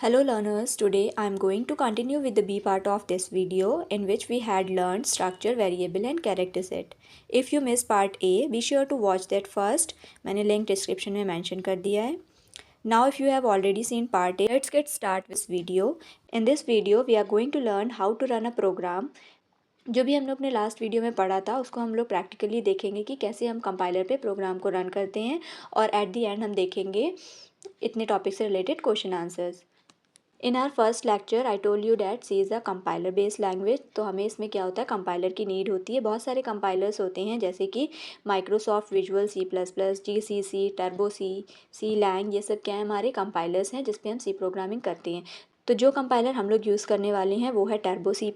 Hello learners, today I am going to continue with the B part of this video in which we had learned structure, variable and character set. If you missed part A, be sure to watch that first. मैंने link description में mention कर दिया है. Now if you have already seen part A, let's get start with this video. In this video, we are going to learn how to run a program. जो भी हम लोग अपने लास्ट वीडियो में पढ़ा था उसको हम लोग प्रैक्टिकली देखेंगे कि कैसे हम कंपाइलर पे प्रोग्राम को रन करते हैं और एट द एंड हम देखेंगे इतने टॉपिक से related question answers. In our first lecture I told you that C is a compiler based language. तो हमें इसमें क्या होता है, कंपाइलर की नीड होती है. बहुत सारे कंपाइलर्स होते हैं जैसे कि Microsoft visual C++, GCC, turbo C lang, ये सब क्या है, हमारे कंपाइलर्स हैं जिस पे हम सी प्रोग्रामिंग करते हैं. तो जो कंपाइलर हम लोग यूज़ करने वाले हैं वो है टर्बो C++.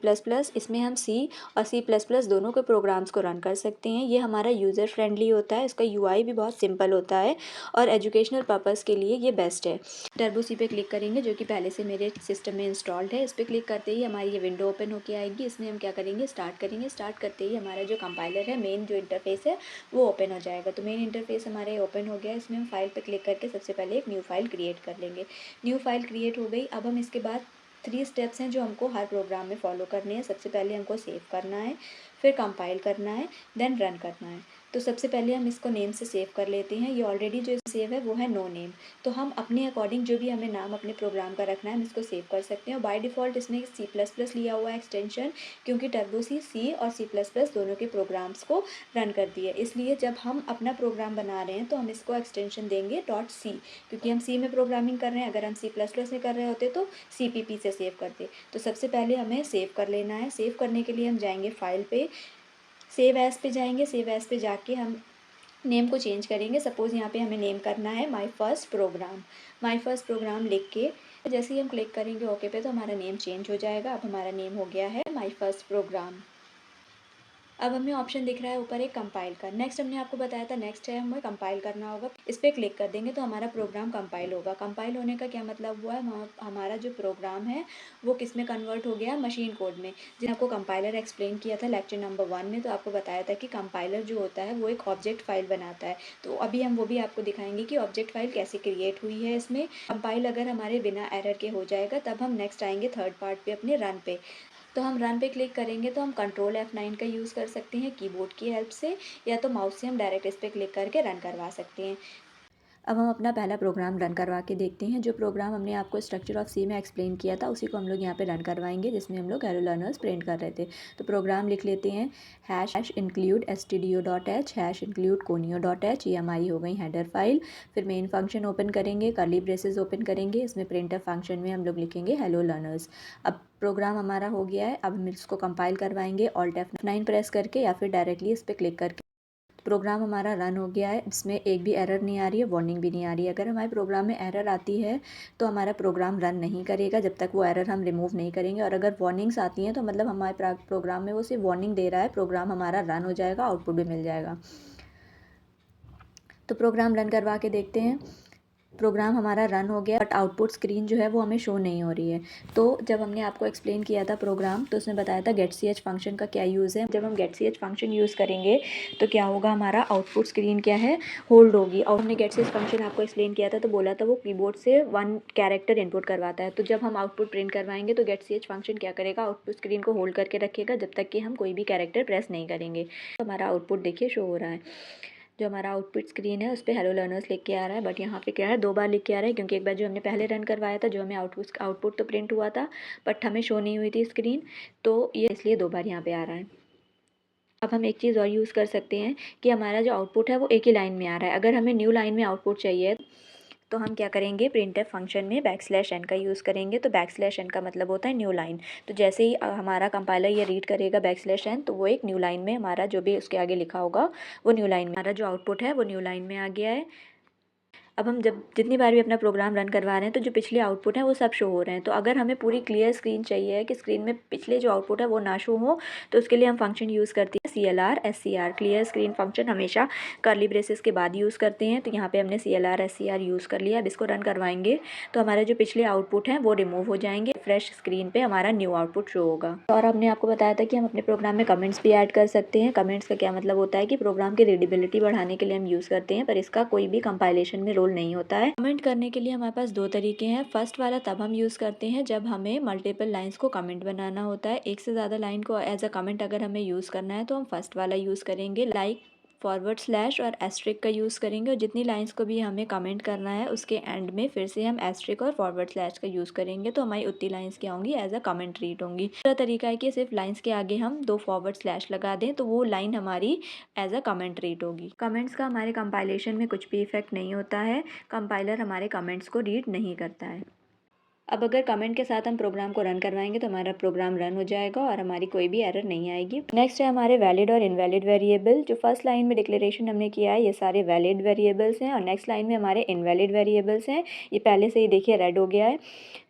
इसमें हम C और C++ दोनों के प्रोग्राम्स को रन कर सकते हैं. ये हमारा यूज़र फ्रेंडली होता है, इसका UI भी बहुत सिंपल होता है और एजुकेशनल पर्पज़ के लिए ये बेस्ट है. टर्बो सी पे क्लिक करेंगे जो कि पहले से मेरे सिस्टम में इंस्टॉल्ड है. इस पर क्लिक करते ही हमारी ये विंडो ओपन होकर आएगी. इसमें हम क्या करेंगे, स्टार्ट करेंगे. स्टार्ट करते ही हमारा जो कंपाइलर है, मेन जो इंटरफेस है वो ओपन हो जाएगा. तो मेन इंटरफेस हमारे ओपन हो गया. इसमें हम फाइल पे क्लिक करके सबसे पहले एक न्यू फाइल क्रिएट कर लेंगे. न्यू फाइल क्रिएट हो गई. अब हम इसके बाद 3 स्टेप्स हैं जो हमको हर प्रोग्राम में फॉलो करने हैं. सबसे पहले हमको सेव करना है, फिर कंपाइल करना है, देन रन करना है. तो सबसे पहले हम इसको नेम से सेव कर लेते हैं. ये ऑलरेडी जो सेव है वो है नो नेम. तो हम अपने अकॉर्डिंग जो भी हमें नाम अपने प्रोग्राम का रखना है हम इसको सेव कर सकते हैं. और बाय डिफ़ॉल्ट इसमें C++ लिया हुआ है एक्सटेंशन, क्योंकि टर्बो सी और C++ दोनों के प्रोग्राम्स को रन करती है. इसलिए जब हम अपना प्रोग्राम बना रहे हैं तो हम इसको एक्सटेंशन देंगे .c, क्योंकि हम C में प्रोग्रामिंग कर रहे हैं. अगर हम C++ में कर रहे होते तो CPP से सेव करते. तो सबसे पहले हमें सेव कर लेना है. सेव करने के लिए हम जाएंगे फाइल पे, सेव एज़ पे जाएंगे. सेव एज़ पे जाके हम नेम को चेंज करेंगे. सपोज़ यहाँ पे हमें नेम करना है my first program. My first program लिख के जैसे ही हम क्लिक करेंगे ओके पे तो हमारा नेम चेंज हो जाएगा. अब हमारा नेम हो गया है माय फर्स्ट प्रोग्राम. अब हमें ऑप्शन दिख रहा है ऊपर एक कंपाइल का. नेक्स्ट हमने आपको बताया था नेक्स्ट है हमें कंपाइल करना होगा. इस पर क्लिक कर देंगे तो हमारा प्रोग्राम कंपाइल होगा. कंपाइल होने का क्या मतलब हुआ है, हमारा जो प्रोग्राम है वो किस में कन्वर्ट हो गया, मशीन कोड में. जिन्हें आपको कंपाइलर एक्सप्लेन किया था लेक्चर नंबर 1 में, तो आपको बताया था कि कंपाइलर जो होता है वो एक ऑब्जेक्ट फाइल बनाता है. तो अभी हम वो भी आपको दिखाएंगे कि ऑब्जेक्ट फाइल कैसे क्रिएट हुई है. इसमें कंपाइल अगर हमारे बिना एरर के हो जाएगा तब हम नेक्स्ट आएंगे थर्ड पार्ट पे अपने रन पे. तो हम रन पे क्लिक करेंगे तो हम कंट्रोल F9 का यूज़ कर सकते हैं कीबोर्ड की हेल्प से, या तो माउस से हम डायरेक्ट इस पर क्लिक करके रन करवा सकते हैं. अब हम अपना पहला प्रोग्राम रन करवा के देखते हैं. जो प्रोग्राम हमने आपको स्ट्रक्चर ऑफ सी में एक्सप्लेन किया था उसी को हम लोग यहाँ पे रन करवाएंगे, जिसमें हम लोग हेलो लर्नर्स प्रिंट कर रहे थे. तो प्रोग्राम लिख लेते हैं #include stdio.h #include conio.h. ये हमारी हो गई हेडर फाइल. फिर मेन फंक्शन ओपन करेंगे, कर्ली ब्रेसेस ओपन करेंगे. इसमें प्रिंटफ फंक्शन में हम लोग लिखेंगे हेलो लर्नर्स. अब प्रोग्राम हमारा हो गया है. अब हम इसको कंपाइल करवाएंगे Alt F9 प्रेस करके या फिर डायरेक्टली इस पर क्लिक करके. प्रोग्राम हमारा रन हो गया है. इसमें एक भी एरर नहीं आ रही है, वार्निंग भी नहीं आ रही है. अगर हमारे प्रोग्राम में एरर आती है तो हमारा प्रोग्राम रन नहीं करेगा जब तक वो एरर हम रिमूव नहीं करेंगे. और अगर वार्निंग्स आती हैं तो मतलब हमारे प्रोग्राम में वो सिर्फ वार्निंग दे रहा है, प्रोग्राम हमारा रन हो जाएगा, आउटपुट भी मिल जाएगा. तो प्रोग्राम रन करवा के देखते हैं. प्रोग्राम हमारा रन हो गया बट आउटपुट स्क्रीन जो है वो हमें शो नहीं हो रही है. तो जब हमने आपको एक्सप्लेन किया था प्रोग्राम तो उसमें बताया था getch फंक्शन का क्या यूज़ है. जब हम getch फंक्शन यूज़ करेंगे तो क्या होगा, हमारा आउटपुट स्क्रीन क्या है, होल्ड होगी. और हमने getch फंक्शन आपको एक्सप्लेन किया था तो बोला था वो कीबोर्ड से 1 कैरेक्टर इनपुट करवाता है. तो जब हम आउटपुट प्रिंट करवाएंगे तो getch फंक्शन क्या करेगा, आउटपुट स्क्रीन को होल्ड करके रखेगा जब तक कि हम कोई भी कैरेक्टर प्रेस नहीं करेंगे. तो हमारा आउटपुट देखिए शो हो रहा है. जो हमारा आउटपुट स्क्रीन है उस पर हेलो लर्नर्स लिख के आ रहा है, बट यहाँ पे क्या है 2 बार लिख के आ रहा है, क्योंकि एक बार जो हमने पहले रन करवाया था जो हमें आउटपुट तो प्रिंट हुआ था बट हमें शो नहीं हुई थी स्क्रीन, तो ये इसलिए 2 बार यहाँ पे आ रहा है. अब हम एक चीज़ और यूज़ कर सकते हैं कि हमारा जो आउटपुट है वो एक ही लाइन में आ रहा है. अगर हमें न्यू लाइन में आउटपुट चाहिए तो हम क्या करेंगे, प्रिंटफ फंक्शन में \n का यूज़ करेंगे. तो \n का मतलब होता है न्यू लाइन. तो जैसे ही हमारा कंपाइलर ये रीड करेगा \n तो वो एक न्यू लाइन में हमारा जो भी उसके आगे लिखा होगा वो न्यू लाइन में, हमारा जो आउटपुट है वो न्यू लाइन में आ गया है. अब हम जब जितनी बार भी अपना प्रोग्राम रन करवा रहे हैं तो जो पिछले आउटपुट हैं वो सब शो हो रहे हैं. तो अगर हमें पूरी क्लियर स्क्रीन चाहिए है कि स्क्रीन में पिछले जो आउटपुट है वो ना शो हो, तो उसके लिए हम फंक्शन यूज़ करते हैं CLR SCR clear screen function हमेशा कर्ली ब्रेसेस के बाद यूज़ करते हैं, तो यहाँ पे हमने CLR SCR यूज़ कर लिया। अब इसको रन करवाएंगे तो हमारे जो पिछले आउटपुट हैं वो रिमूव हो जाएंगे, फ्रेश स्क्रीन पे हमारा न्यू आउटपुट शो होगा। और हमने आपको बताया था कि हम अपने प्रोग्राम में कमेंट्स भी ऐड कर सकते हैं। कमेंट्स का क्या मतलब होता है कि प्रोग्राम की रीडेबिलिटी बढ़ाने के लिए हम यूज़ करते हैं, पर इसका कोई भी कंपाइलेशन में रोल नहीं होता है। कमेंट करने के लिए हमारे पास दो तरीके हैं। फर्स्ट वाला तब हम यूज़ करते हैं जब हमें मल्टीपल लाइन्स को कमेंट बनाना होता है। एक से ज़्यादा लाइन को एज अ कमेंट अगर हमें यूज़ करना है तो हम फर्स्ट वाला यूज़ करेंगे, लाइक फॉरवर्ड स्लैश और एस्ट्रिक का यूज़ करेंगे। और जितनी लाइंस को भी हमें कमेंट करना है उसके एंड में फिर से हम एस्ट्रिक और फॉरवर्ड स्लैश का यूज़ करेंगे, तो हमारी उतनी लाइंस क्या होंगी, एज अ कमेंट रीड होंगी। दूसरा तरीका है कि सिर्फ लाइंस के आगे हम 2 फॉरवर्ड स्लैश लगा दें तो वो लाइन हमारी एज अ कमेंट रीड होगी। कमेंट्स का हमारे कंपाइलेशन में कुछ भी इफेक्ट नहीं होता है, कंपाइलर हमारे कमेंट्स को रीड नहीं करता है। अब अगर कमेंट के साथ हम प्रोग्राम को रन करवाएंगे तो हमारा प्रोग्राम रन हो जाएगा और हमारी कोई भी एरर नहीं आएगी। नेक्स्ट है हमारे वैलिड और इनवैलिड वेरिएबल। जो फर्स्ट लाइन में डिक्लेरेशन हमने किया है ये सारे वैलिड वेरिएबल्स हैं और नेक्स्ट लाइन में हमारे इनवैलिड वेरिएबल्स हैं। ये पहले से ही देखिए रेड हो गया है।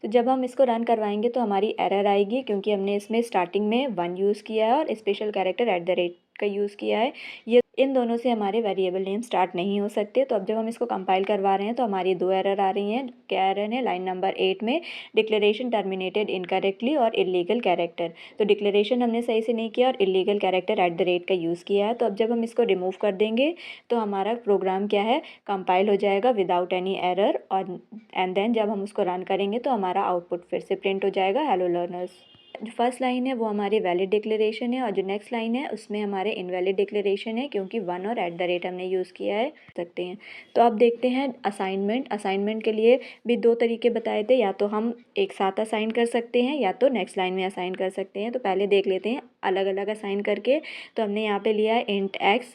तो जब हम इसको रन करवाएंगे तो हमारी एरर आएगी क्योंकि हमने इसमें स्टार्टिंग में 1 यूज़ किया है और स्पेशल कैरेक्टर @ का यूज़ किया है। ये इन दोनों से हमारे वेरिएबल नेम स्टार्ट नहीं हो सकते। तो अब जब हम इसको कंपाइल करवा रहे हैं तो हमारी 2 एरर आ रही हैं। क्या एरर है, लाइन नंबर 8 में डिक्लेरेशन टर्मिनेटेड इनकरेक्टली और इलीगल कैरेक्टर। तो डिक्लेरेशन हमने सही से नहीं किया और इलीगल कैरेक्टर @ का यूज़ किया है। तो अब जब हम इसको रिमूव कर देंगे तो हमारा प्रोग्राम क्या है, कंपाइल हो जाएगा विदाउट एनी एरर। और एंड देन जब हम उसको रन करेंगे तो हमारा आउटपुट फिर से प्रिंट हो जाएगा, हेलो लर्नर्स। जो फर्स्ट लाइन है वो हमारी वैलिड डिक्लेरेशन है और जो नेक्स्ट लाइन है उसमें हमारे इनवैलिड डिक्लेरेशन है क्योंकि 1 और @ हमने यूज़ किया है सकते हैं। तो अब देखते हैं असाइनमेंट के लिए भी 2 तरीके बताए थे, या तो हम एक साथ असाइन कर सकते हैं या तो नेक्स्ट लाइन में असाइन कर सकते हैं। तो पहले देख लेते हैं अलग अलग असाइन करके। तो हमने यहाँ पे लिया है इंट x,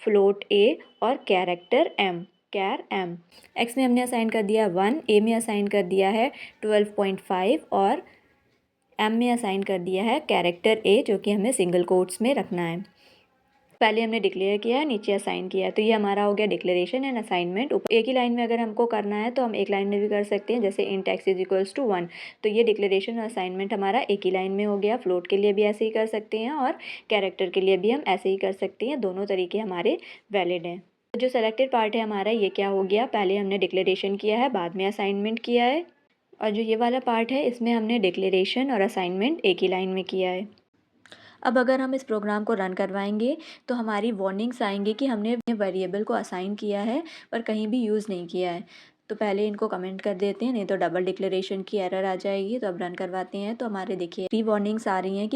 फ्लोट a और कैरेक्टर m, कैर m। x में हमने असाइन कर दिया 1, a में असाइन कर दिया है 12.5 और एम में असाइन कर दिया है कैरेक्टर ए, जो कि हमें सिंगल कोट्स में रखना है। पहले हमने डिक्लेयर किया है, नीचे असाइन किया है। तो ये हमारा हो गया डिक्लेरेशन एंड असाइनमेंट। ऊपर एक ही लाइन में अगर हमको करना है तो हम एक लाइन में भी कर सकते हैं, जैसे इंट x = 1। तो ये डिक्लेरेशन और असाइनमेंट हमारा एक ही लाइन में हो गया। फ्लोट के लिए भी ऐसे ही कर सकते हैं और कैरेक्टर के लिए भी हम ऐसे ही कर सकते हैं। दोनों तरीके हमारे वैलिड हैं। तो जो सेलेक्टेड पार्ट है हमारा, ये क्या हो गया, पहले हमने डिक्लेरेशन किया है, बाद में असाइनमेंट किया है। और जो ये वाला पार्ट है इसमें हमने डिक्लेरेशन और असाइनमेंट एक ही लाइन में किया है। अब अगर हम इस प्रोग्राम को रन करवाएंगे तो हमारी वार्निंग्स आएंगे कि हमने वेरिएबल को असाइन किया है पर कहीं भी यूज़ नहीं किया है। तो पहले इनको कमेंट कर देते हैं, नहीं तो डबल डिक्लेरेशन की एरर आ जाएगी। तो अब रन करवाते हैं तो हमारे देखिए 3 वार्निंग्स आ रही हैं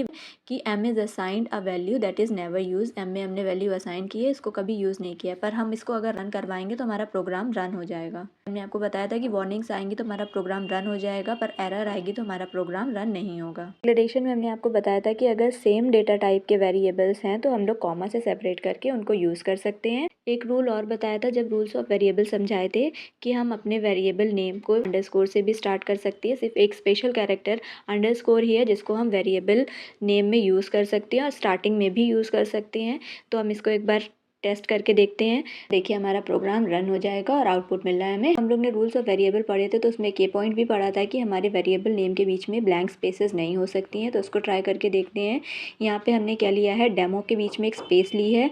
कि m is assigned a value that is never use. m में हमने वैल्यू असाइन की है, इसको कभी यूज़ नहीं किया, पर हम इसको अगर रन करवाएंगे तो हमारा प्रोग्राम रन हो जाएगा। हमने आपको बताया था कि वार्निंग्स आएंगी तो हमारा प्रोग्राम रन हो जाएगा, पर एरर आएगी तो हमारा प्रोग्राम रन नहीं होगा। डिक्लेरेशन में हमने आपको बताया था कि अगर सेम डेटा टाइप के वेरिएबल्स हैं तो हम लोग कॉमा से सेपरेट करके उनको यूज़ कर सकते हैं। एक रूल और बताया था जब रूल्स ऑफ वेरिएबल समझाए थे कि हम अपने वेरिएबल नेम को अंडरस्कोर से भी स्टार्ट कर सकते हैं। सिर्फ एक स्पेशल कैरेक्टर अंडरस्कोर ही है जिसको हम वेरिएबल नेम में यूज़ कर सकते हैं और स्टार्टिंग में भी यूज़ कर सकते हैं। तो हम इसको एक बार टेस्ट करके देखते हैं। देखिए हमारा प्रोग्राम रन हो जाएगा और आउटपुट मिल रहा है हमें। हम लोग ने रूल्स ऑफ वेरिएबल पढ़े थे तो उसमें एक ये पॉइंट भी पढ़ा था कि हमारे वेरिएबल नेम के बीच में ब्लैंक स्पेसेस नहीं हो सकती हैं। तो उसको ट्राई करके देखते हैं। यहाँ पे हमने क्या लिया है, डेमो के बीच में एक स्पेस ली है।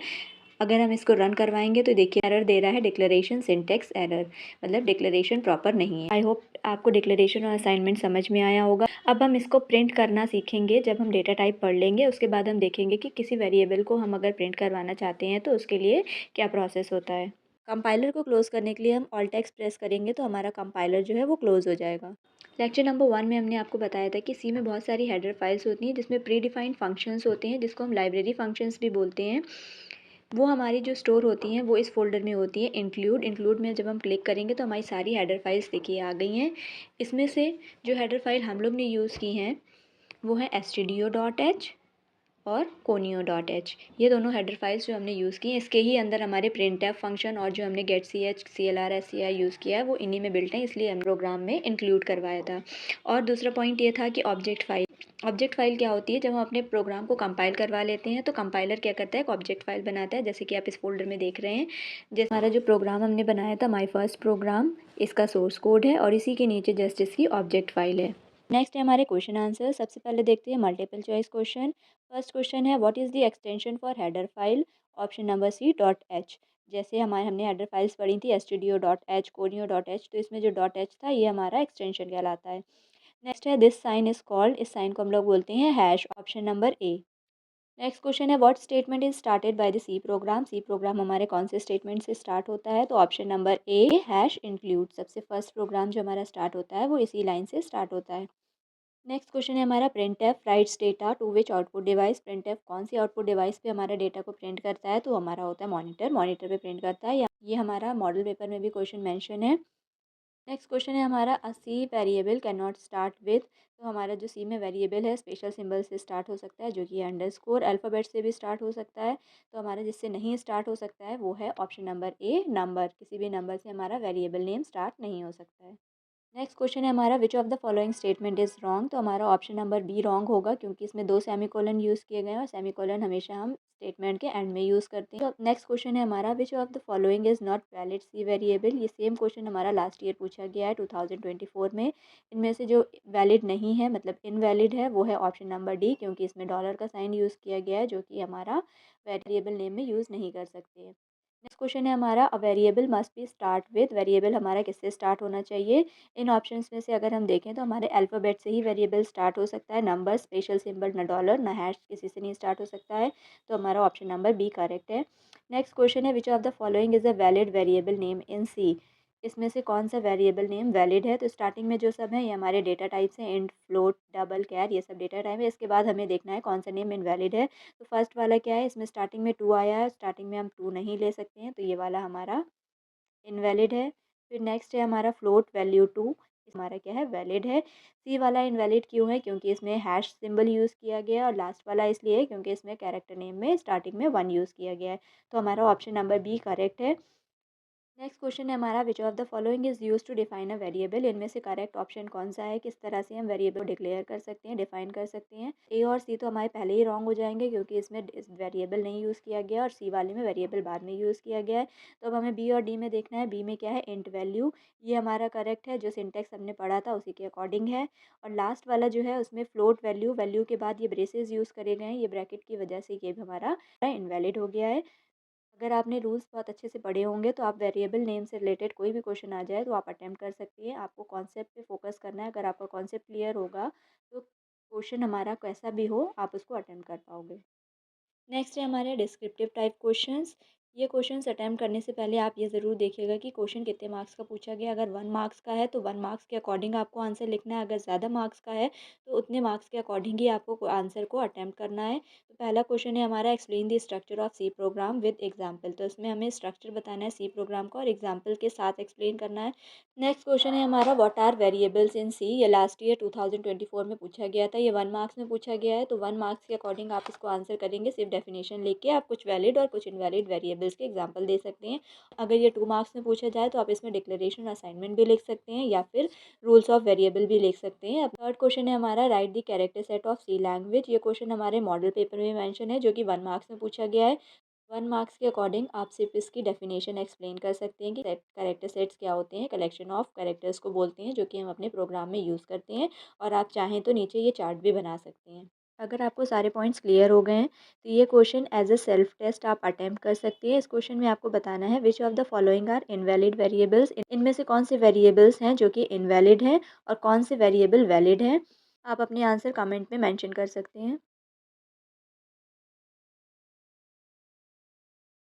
अगर हम इसको रन करवाएंगे तो देखिए एरर दे रहा है, डिक्लेरेशन सिंटेक्स एरर, मतलब डिक्लेरेशन प्रॉपर नहीं है। आई होप आपको डिक्लेरेशन और असाइनमेंट समझ में आया होगा। अब हम इसको प्रिंट करना सीखेंगे। जब हम डेटा टाइप पढ़ लेंगे उसके बाद हम देखेंगे कि किसी वेरिएबल को हम अगर प्रिंट करवाना चाहते हैं तो उसके लिए क्या प्रोसेस होता है। कंपाइलर को क्लोज़ करने के लिए हम ऑल्ट एक्स प्रेस करेंगे तो हमारा कंपाइलर जो है वो क्लोज़ हो जाएगा। लेक्चर नंबर 1 में हमने आपको बताया था कि सी में बहुत सारी हेडर फाइल्स होती हैं जिसमें प्री डिफाइंड फंक्शंस होते हैं, जिसको हम लाइब्रेरी फंक्शंस भी बोलते हैं। वो हमारी जो स्टोर होती हैं वो इस फोल्डर में होती है इंक्लूड में जब हम क्लिक करेंगे तो हमारी सारी हेडर फाइल्स देखिए आ गई हैं। इसमें से जो हेडर फाइल हम लोग ने यूज़ की हैं वो है stdio.h और conio.h। ये दोनों हेडर फाइल्स जो हमने यूज़ की हैं, इसके ही अंदर हमारे printf फंक्शन और जो हमने getch, clr, sci यूज़ किया है वो इन्हीं में बिल्ट हैं, इसलिए हम प्रोग्राम में इंक्लूड करवाया था। और दूसरा पॉइंट ये था कि ऑब्जेक्ट फाइल क्या होती है, जब हम अपने प्रोग्राम को कंपाइल करवा लेते हैं तो कंपाइलर क्या करता है, एक ऑब्जेक्ट फाइल बनाता है, जैसे कि आप इस फोल्डर में देख रहे हैं। जैसे हमारा जो प्रोग्राम हमने बनाया था माई फर्स्ट प्रोग्राम, इसका सोर्स कोड है और इसी के नीचे जस्ट इसकी ऑब्जेक्ट फाइल है। नेक्स्ट है हमारे क्वेश्चन आंसर। सबसे पहले देखते हैं multiple choice question. First question है what is the extension for header file? Option number C dot H. जैसे हमने हेडर फाइल्स पढ़ी थी STDIO dot H, conio dot H, तो इसमें जो डॉट एच था ये हमारा एक्सटेंशन कहलाता है। नेक्स्ट है दिस साइन इज कॉल्ड, इस साइन को हम लोग बोलते हैं hash. Option number A. Next question है what statement is started by the C program? C program हमारे कौन से स्टेटमेंट से स्टार्ट होता है? तो option number A hash include. सबसे फर्स्ट प्रोग्राम जो हमारा स्टार्ट होता है वो इसी लाइन से स्टार्ट होता है। नेक्स्ट क्वेश्चन है हमारा printf writes data to which output device? Printf कौन सी आउटपुट डिवाइस पे हमारा डेटा को प्रिंट करता है? तो हमारा होता है मॉनिटर, मॉनिटर पे प्रिंट करता है। ये हमारा मॉडल पेपर में भी क्वेश्चन मेंशन है। नेक्स्ट क्वेश्चन है हमारा a C variable can not start with. तो हमारा जो सी में वेरिएबल है स्पेशल सिंबल से स्टार्ट हो सकता है जो कि अंडरस्कोर, अल्फ़ाबेट से भी स्टार्ट हो सकता है। तो हमारा जिससे नहीं स्टार्ट हो सकता है वो है ऑप्शन नंबर ए नंबर। किसी भी नंबर से हमारा वेरिएबल नेम स्टार्ट नहीं हो सकता है। नेक्स्ट क्वेश्चन है हमारा which of the following statement is wrong? तो हमारा ऑप्शन नंबर बी रॉन्ग होगा क्योंकि इसमें 2 सेमीकोलन यूज़ किए गए हैं और सेमीकोलन हमेशा हम स्टेटमेंट के एंड में यूज़ करते हैं। तो नेक्स्ट क्वेश्चन है हमारा which of the following is not valid C variable? ये सेम क्वेश्चन हमारा लास्ट ईयर पूछा गया है 2024 में। इनमें से जो वैलिड नहीं है मतलब इनवैलिड है वो है ऑप्शन नंबर डी, क्योंकि इसमें डॉलर का साइन यूज़ किया गया है जो कि हमारा वेरिएबल नेम में यूज़ नहीं कर सकते हैं। नेक्स्ट क्वेश्चन है हमारा a variable must be start with. Variable हमारा किससे स्टार्ट होना चाहिए? इन ऑप्शंस में से अगर हम देखें तो हमारे अल्फ़ाबेट से ही वेरिएबल स्टार्ट हो सकता है। नंबर, स्पेशल सिंबल, ना डॉलर, ना हैश, किसी से नहीं स्टार्ट हो सकता है। तो हमारा ऑप्शन नंबर बी करेक्ट है। नेक्स्ट क्वेश्चन है which of the following is a valid variable name in C? इसमें से कौन सा वेरिएबल नेम वैलिड है? तो स्टार्टिंग में जो सब है ये हमारे डेटा टाइप्स हैं, इंट, फ्लोट, डबल, कैर, ये सब डेटा टाइप है। इसके बाद हमें देखना है कौन सा नेम इनवैलिड है। तो फर्स्ट वाला क्या है, इसमें स्टार्टिंग में 2 आया है, स्टार्टिंग में हम 2 नहीं ले सकते हैं, तो ये वाला हमारा इनवैलिड है। फिर नेक्स्ट है हमारा फ्लोट वैल्यू 2, हमारा क्या है वैलिड है। सी वाला इनवैलिड क्यों है? क्योंकि इसमें हैश सिंबल यूज़ किया गया है और लास्ट वाला इसलिए क्योंकि इसमें कैरेक्टर नेम में स्टार्टिंग में 1 यूज़ किया गया है। तो हमारा ऑप्शन नंबर बी करेक्ट है। नेक्स्ट क्वेश्चन है हमारा which of the following is use to define a variable? इनमें से करेक्ट ऑप्शन कौन सा है? किस तरह से हम वेरिएबल को डिक्लेयर कर सकते हैं, डिफाइन कर सकते हैं? ए और सी तो हमारे पहले ही रॉन्ग हो जाएंगे क्योंकि इसमें वेरिएबल नहीं यूज़ किया गया और सी वाले में वेरिएबल बाद में यूज़ किया गया है। तो अब हमें बी और डी में देखना है। बी में क्या है, इंट वैल्यू, ये हमारा करेक्ट है, जो सिंटेक्स हमने पढ़ा था उसी के अकॉर्डिंग है। और लास्ट वाला जो है उसमें फ्लोट वैल्यू, वैल्यू के बाद ये ब्रेसेस यूज़ करे गए हैं, ये ब्रैकेट की वजह से ये भी हमारा इनवैलिड हो गया है। अगर आपने रूल्स बहुत अच्छे से पढ़े होंगे तो आप वेरिएबल नेम से रिलेटेड कोई भी क्वेश्चन आ जाए तो आप अटेम्प्ट कर सकती हैं। आपको कॉन्सेप्ट पे फोकस करना है। अगर आपका कॉन्सेप्ट क्लियर होगा तो क्वेश्चन हमारा कैसा भी हो आप उसको अटेम्प्ट कर पाओगे। नेक्स्ट है हमारे डिस्क्रिप्टिव टाइप क्वेश्चंस। ये क्वेश्चंस अटेम्प्ट करने से पहले आप ये ज़रूर देखिएगा कि क्वेश्चन कितने मार्क्स का पूछा गया। अगर 1 मार्क्स का है तो 1 मार्क्स के अकॉर्डिंग आपको आंसर लिखना है। अगर ज़्यादा मार्क्स का है तो उतने मार्क्स के अकॉर्डिंग ही आपको आंसर को अटेम्प्ट करना है। तो पहला क्वेश्चन है हमारा explain the structure of C program with example. तो इसमें हमें स्ट्रक्चर बताना है सी प्रोग्राम का और एग्जाम्पल के साथ एक्सप्लेन करना है। नेक्स्ट क्वेश्चन है हमारा व्हाट आर वेरिएबल्स इन सी? ये लास्ट ईयर 2024 में पूछा गया था। ये 1 मार्क्स में पूछा गया है तो 1 मार्क्स के अकॉर्डिंग आप इसको आंसर करेंगे। सिर्फ डेफिनेशन लेके आप कुछ वैलिड और कुछ इनवैलिड वेरिएबल्स के एग्जांपल दे सकते हैं। अगर ये 2 मार्क्स में पूछा जाए तो आप इसमें डिक्लेरेशन असाइनमेंट भी लिख सकते हैं या फिर रूल्स ऑफ वेरिएबल भी लिख सकते हैं। अब थर्ड क्वेश्चन है हमारा write the character set of C language. ये क्वेश्चन हमारे मॉडल पेपर में मेंशन है जो कि 1 मार्क्स में पूछा गया है। 1 मार्क्स के अकॉर्डिंग आप सिर्फ इसकी डेफिनेशन एक्सप्लेन कर सकते हैं कि कैरेक्टर सेट्स क्या होते हैं। कलेक्शन ऑफ कैरेक्टर्स को बोलते हैं जो कि हम अपने प्रोग्राम में यूज़ करते हैं और आप चाहें तो नीचे ये चार्ट भी बना सकते हैं। अगर आपको सारे पॉइंट्स क्लियर हो गए हैं तो ये question as a self test आप अटेम्प्ट कर सकते हैं। इस क्वेश्चन में आपको बताना है which of the following are invalid variables. इनमें से कौन से वेरिएबल्स हैं जो कि इनवैलिड हैं और कौन से वेरिएबल वैलिड हैं। आप अपने आंसर कमेंट में मेंशन कर सकते हैं।